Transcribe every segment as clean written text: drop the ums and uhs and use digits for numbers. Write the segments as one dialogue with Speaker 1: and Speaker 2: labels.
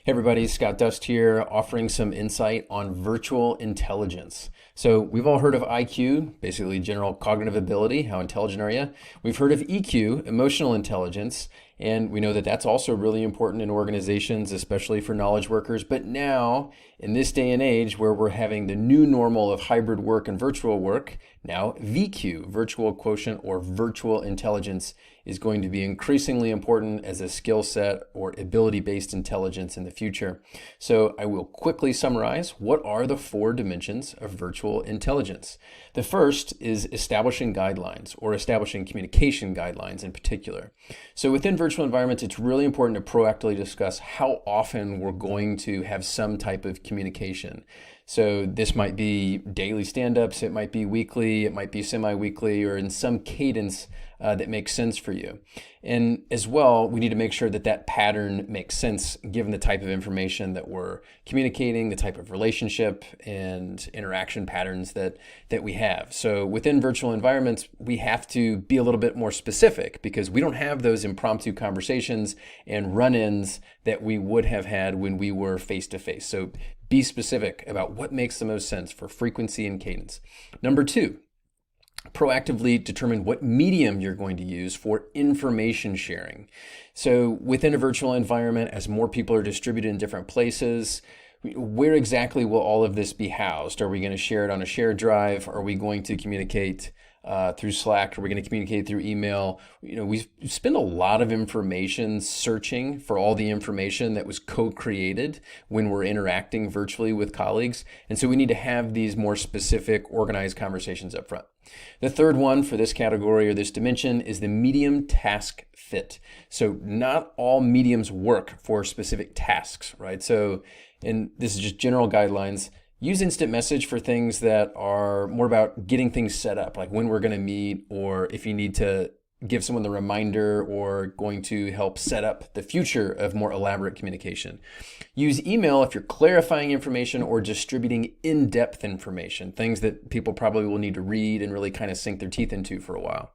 Speaker 1: Hey everybody, Scott Dust here, offering some insight on virtual intelligence. So we've all heard of IQ, basically general cognitive ability, how intelligent are you? We've heard of EQ, emotional intelligence, and we know that that's also really important in organizations, especially for knowledge workers. But now, in this day and age where we're having the new normal of hybrid work and virtual work, now VQ, virtual quotient or virtual intelligence, is going to be increasingly important as a skill set or ability-based intelligence in the future. So I will quickly summarize what are the four dimensions of virtual intelligence. The first is establishing guidelines or establishing communication guidelines in particular. So within virtual environments, it's really important to proactively discuss how often we're going to have some type of communication. So this might be daily stand-ups, it might be weekly, it might be semi-weekly, or in some cadence that makes sense for you. And as well, we need to make sure that that pattern makes sense given the type of information that we're communicating, the type of relationship and interaction patterns that we have. So within virtual environments, we have to be a little bit more specific because we don't have those impromptu conversations and run-ins that we would have had when we were face-to-face. So be specific about what makes the most sense for frequency and cadence. Number two, proactively determine what medium you're going to use for information sharing. So within a virtual environment, as more people are distributed in different places, where exactly will all of this be housed? Are we going to share it on a shared drive? Are we going to communicate through Slack? Are we going to communicate through email? We spend a lot of information searching for all the information that was co-created when we're interacting virtually with colleagues. And so we need to have these more specific, organized conversations up front. The third one for this category or this dimension is the medium task fit. So not all mediums work for specific tasks, right? So, and this is just general guidelines. Use instant message for things that are more about getting things set up, like when we're going to meet, or if you need to give someone the reminder or going to help set up the future of more elaborate communication. Use email if you're clarifying information or distributing in-depth information, things that people probably will need to read and really kind of sink their teeth into for a while.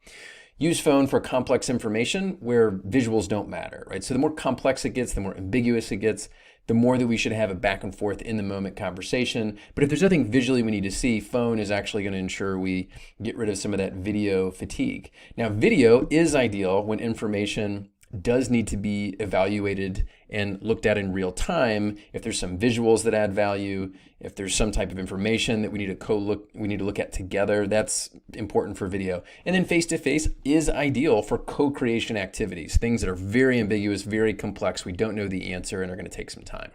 Speaker 1: Use phone for complex information where visuals don't matter, right? So the more complex it gets, the more ambiguous it gets, the more that we should have a back and forth in the moment conversation. But if there's nothing visually we need to see, phone is actually going to ensure we get rid of some of that video fatigue. Now, video is ideal when information does need to be evaluated and looked at in real time. If there's some visuals that add value, if there's some type of information that we need to look at together, that's important for video. And then face-to-face is ideal for co-creation activities, things that are very ambiguous, very complex. We don't know the answer and are going to take some time.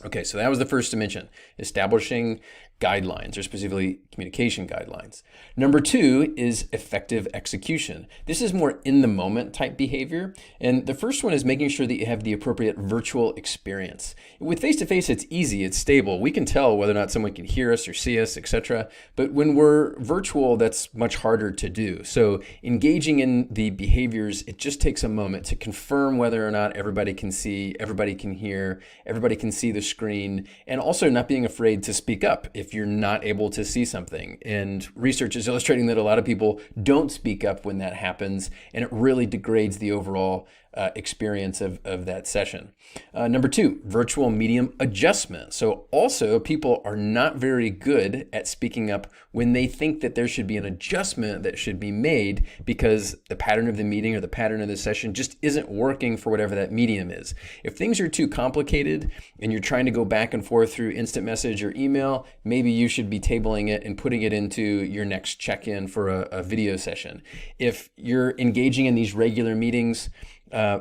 Speaker 1: Okay, so that was the first dimension, establishing guidelines, or specifically communication guidelines. Number two is effective execution. This is more in the moment type behavior. And the first one is making sure that you have the appropriate virtual experience. With face-to-face, it's easy, it's stable. We can tell whether or not someone can hear us or see us, etc. But when we're virtual, that's much harder to do. So engaging in the behaviors, it just takes a moment to confirm whether or not everybody can see, everybody can hear, everybody can see the screen, and also not being afraid to speak up if you're not able to see something. And research is illustrating that a lot of people don't speak up when that happens, and it really degrades the overall experience of that session. Number two, virtual medium adjustment. So also people are not very good at speaking up when they think that there should be an adjustment that should be made because the pattern of the meeting or the pattern of the session just isn't working for whatever that medium is. If things are too complicated and you're trying to go back and forth through instant message or email, maybe you should be tabling it and putting it into your next check-in for a video session. If you're engaging in these regular meetings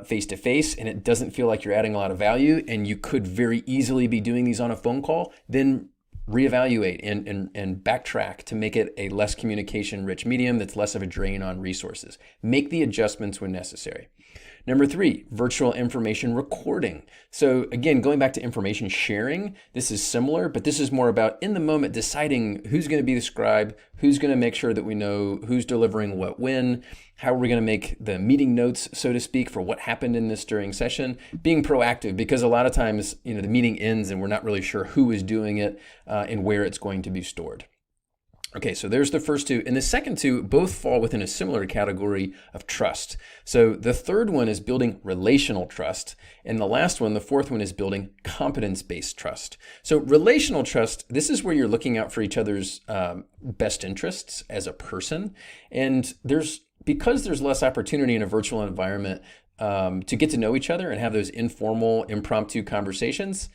Speaker 1: face-to-face and it doesn't feel like you're adding a lot of value and you could very easily be doing these on a phone call, then reevaluate and backtrack to make it a less communication-rich medium that's less of a drain on resources. Make the adjustments when necessary. Number three, virtual information recording. So again, going back to information sharing, this is similar, but this is more about in the moment deciding who's going to be the scribe, who's going to make sure that we know who's delivering what when, how are we going to make the meeting notes, so to speak, for what happened in this during session, being proactive, because a lot of times, the meeting ends and we're not really sure who is doing it and where it's going to be stored. Okay, so there's the first two. And the second two both fall within a similar category of trust. So the third one is building relational trust. And the last one, the fourth one, is building competence-based trust. So relational trust, this is where you're looking out for each other's best interests as a person. And because there's less opportunity in a virtual environment to get to know each other and have those informal, impromptu conversations.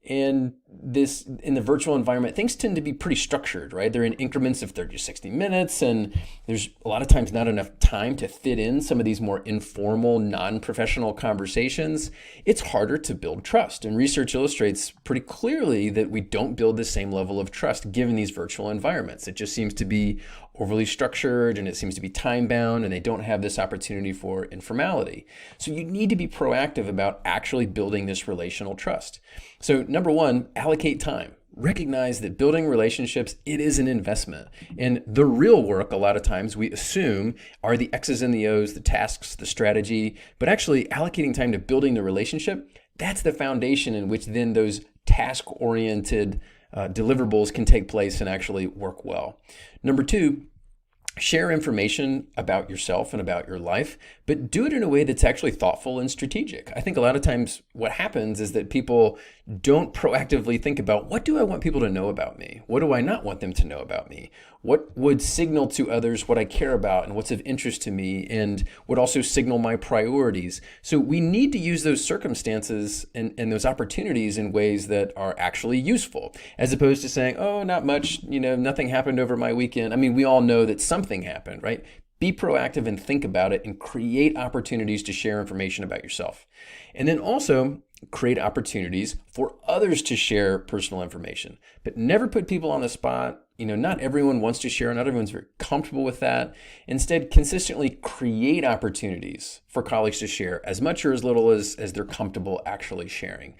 Speaker 1: And this, in the virtual environment, things tend to be pretty structured, right? They're in increments of 30 to 60 minutes, and there's a lot of times not enough time to fit in some of these more informal, non-professional conversations. It's harder to build trust, and research illustrates pretty clearly that we don't build the same level of trust given these virtual environments. It just seems to be overly structured, and it seems to be time-bound, and they don't have this opportunity for informality. So you need to be proactive about actually building this relational trust. So number one, allocate time. Recognize that building relationships, it is an investment. And the real work, a lot of times, we assume are the X's and the O's, the tasks, the strategy, but actually allocating time to building the relationship, that's the foundation in which then those task-oriented deliverables can take place and actually work well. Number two, share information about yourself and about your life, but do it in a way that's actually thoughtful and strategic. I think a lot of times what happens is that people don't proactively think about, what do I want people to know about me? What do I not want them to know about me? What would signal to others what I care about and what's of interest to me, and would also signal my priorities? So we need to use those circumstances and those opportunities in ways that are actually useful, as opposed to saying, oh, not much, nothing happened over my weekend. I mean, we all know that something happened, right? Be proactive and think about it and create opportunities to share information about yourself. And then also create opportunities for others to share personal information, but never put people on the spot. Not everyone wants to share, not everyone's very comfortable with that. Instead, consistently create opportunities for colleagues to share as much or as little as they're comfortable actually sharing.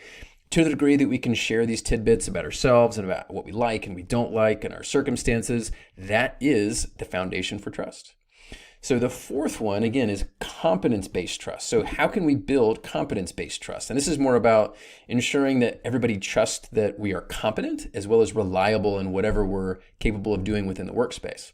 Speaker 1: To the degree that we can share these tidbits about ourselves and about what we like and we don't like and our circumstances, that is the foundation for trust. So the fourth one, again, is competence-based trust. So how can we build competence-based trust? And this is more about ensuring that everybody trusts that we are competent as well as reliable in whatever we're capable of doing within the workspace.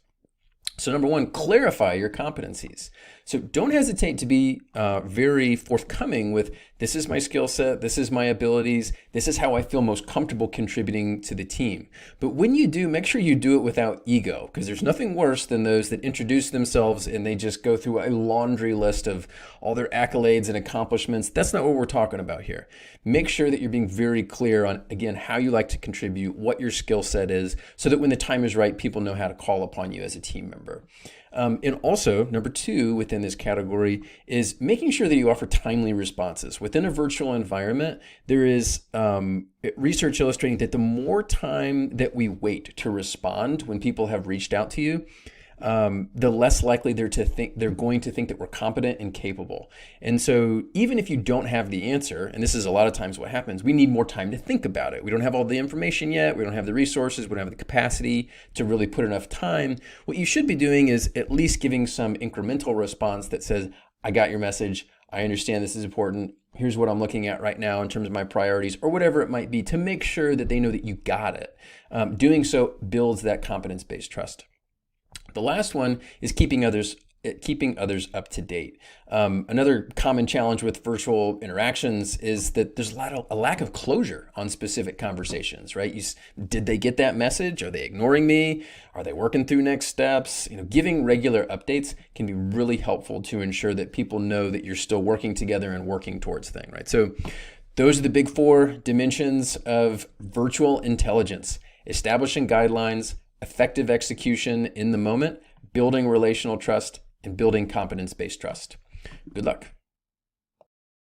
Speaker 1: So number one, clarify your competencies. So don't hesitate to be very forthcoming with, this is my skill set, this is my abilities, this is how I feel most comfortable contributing to the team. But when you do, make sure you do it without ego, because there's nothing worse than those that introduce themselves and they just go through a laundry list of all their accolades and accomplishments. That's not what we're talking about here. Make sure that you're being very clear on, again, how you like to contribute, what your skill set is, so that when the time is right, people know how to call upon you as a team member. And also, number two within this category is making sure that you offer timely responses. Within a virtual environment, there is research illustrating that the more time that we wait to respond when people have reached out to you, the less likely they're going to think that we're competent and capable. And so even if you don't have the answer, and this is a lot of times what happens, we need more time to think about it. We don't have all the information yet. We don't have the resources. We don't have the capacity to really put enough time. What you should be doing is at least giving some incremental response that says, I got your message. I understand this is important. Here's what I'm looking at right now in terms of my priorities, or whatever it might be, to make sure that they know that you got it. Doing so builds that competence-based trust. The last one is keeping others up to date. Another common challenge with virtual interactions is that there's a lack of closure on specific conversations, right? Did they get that message? Are they ignoring me? Are they working through next steps? Giving regular updates can be really helpful to ensure that people know that you're still working together and working towards things, right? So those are the big four dimensions of virtual intelligence: establishing guidelines, effective execution in the moment, building relational trust, and building competence-based trust. Good luck.